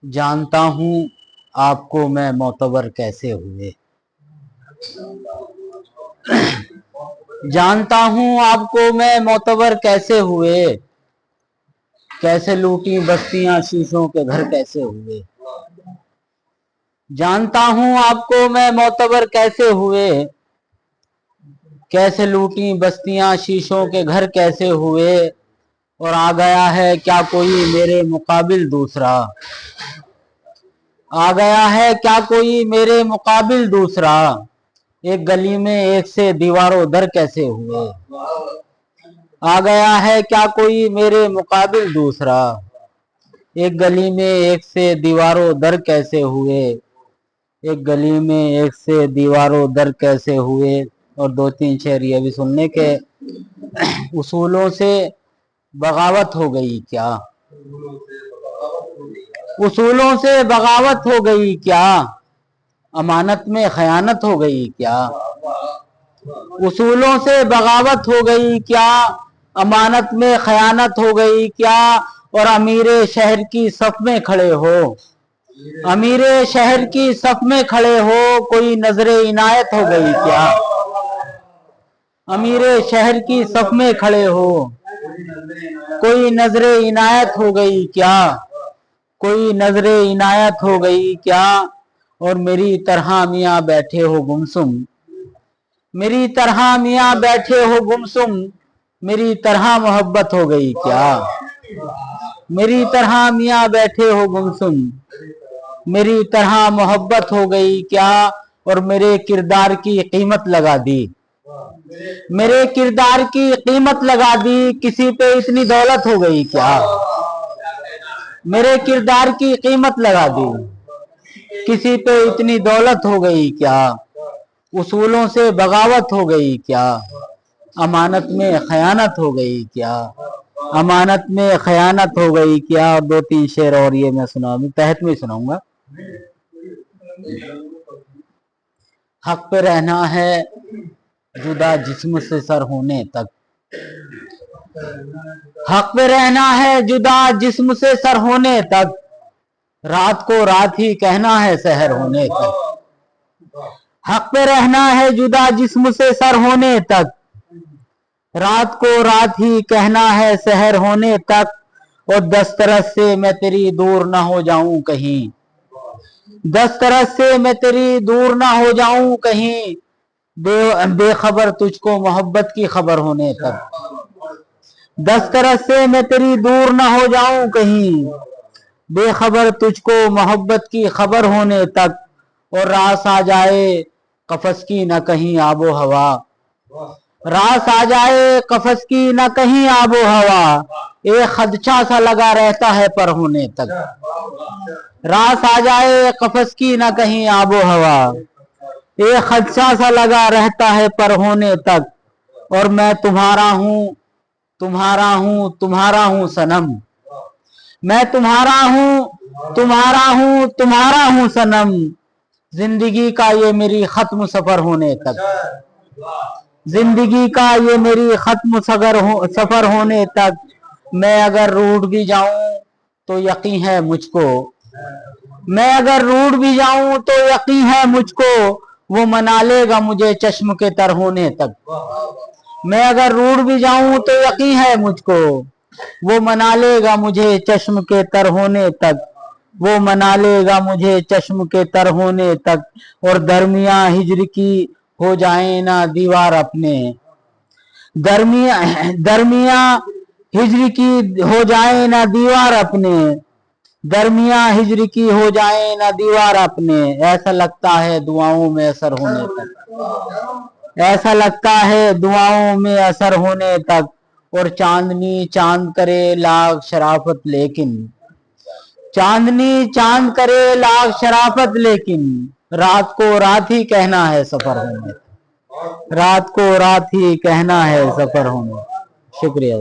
जानता हूँ आपको मैं मोतबर कैसे हुए, जानता हूँ आपको मैं मोतबर कैसे हुए, कैसे लूटी बस्तियां शीशों के घर कैसे हुए। जानता हूँ आपको मैं मोतबर कैसे हुए, कैसे लूटी बस्तियां शीशों के घर कैसे हुए। और आ गया है क्या कोई मेरे मुकाबिल दूसरा, आ गया है क्या कोई मेरे मुकाबिल दूसरा। एक गली में एक से दीवारों दर कैसे हुए, आ गया है क्या कोई मेरे मुकाबिल दूसरा। एक गली में एक से दीवारों दर कैसे हुए, एक गली में एक से दीवारों दर कैसे हुए। और दो तीन शेर ये भी सुनने के। उसूलों से बगावत हो गई क्या, उसूलों से बगावत हो गई क्या, अमानत में खयानत हो गई क्या। उसूलों से बगावत हो गई क्या, अमानत में खयानत हो गई क्या। और अमीरे शहर की सफ में खड़े हो, अमीरे शहर की सफ में खड़े हो, कोई नजरे इनायत हो गई क्या। अमीरे शहर की सफ में खड़े हो, कोई नजरे इनायत हो गई क्या, कोई नजरे इनायत हो गई क्या। और मेरी तरह मियाँ बैठे हो गुमसुम, मेरी तरह मियाँ बैठे हो गुमसुम, मेरी तरह मोहब्बत हो गई क्या। मेरी तरह मियाँ बैठे हो गुमसुम, मेरी तरह मोहब्बत हो गई क्या। और मेरे किरदार की कीमत लगा दी, मेरे किरदार की कीमत लगा दी, किसी पे इतनी दौलत हो गई क्या। मेरे किरदार की कीमत लगा दी, किसी पे इतनी दौलत हो गई क्या। उसूलों से बगावत हो गई क्या, अमानत में खयानत हो गई क्या, अमानत में खयानत हो गई क्या। और दो तीन शेर और ये मैं सुनाऊंगा, तहत में सुनाऊंगा। हक पे रहना है जुदा जिस्म से सर होने तक, हक पे रहना है जुदा जिस्म से सर होने तक, रात को रात ही कहना है सहर होने तक। हक पे रहना है जुदा जिस्म से सर होने तक, रात को रात ही कहना है सहर होने तक। और 10 तरह से मैं तेरी दूर ना हो जाऊं कहीं, 10 तरह से मैं तेरी दूर ना हो जाऊं कहीं, बेखबर तुझको मोहब्बत की खबर होने तक। 10 तरह से मैं तेरी दूर ना हो जाऊं कहीं, बेखबर तुझको मोहब्बत की खबर होने तक। और रास आ जाए कफस की न कहीं आबो हवा, रास आ जाए कफस की न कहीं आबो हवा, एक खदशा सा लगा रहता है पर होने तक। रास आ जाए कफस की न कहीं आबो हवा, एक खदशा सा लगा रहता है पर होने तक। और मैं तुम्हारा हूँ, तुम्हारा हूँ, तुम्हारा हूँ सनम, मैं तुम्हारा हूँ, तुम्हारा हूँ, तुम्हारा हूँ सनम, जिंदगी का ये मेरी खत्म सफर होने तक। जिंदगी का ये मेरी खत्म सफर होने तक। मैं अगर रूठ भी जाऊं तो यकीन है मुझको, मैं अगर रूठ भी जाऊं तो यकीन है मुझको, वो मना लेगा मुझे चश्म के तर होने तक। मैं अगर रूठ भी जाऊं तो यकीन है मुझको, वो मना लेगा मुझे चश्म के तर होने तक, वो मना लेगा मुझे चश्म के तर होने तक। और दरमिया हिज्र की हो जाए ना दीवार अपने, दरमिया हिज्र की हो जाए ना दीवार अपने, दरमिया हिज्र की हो जाए ना दीवार अपने। ऐसा लगता है दुआओं में असर होने तक, ऐसा लगता है दुआओं में असर होने तक। और चांदनी चांद करे लाख शराफत लेकिन, चांदनी चांद करे लाख शराफत लेकिन, रात को रात ही कहना है सफर होने, रात को रात ही कहना है सफर होने। शुक्रिया।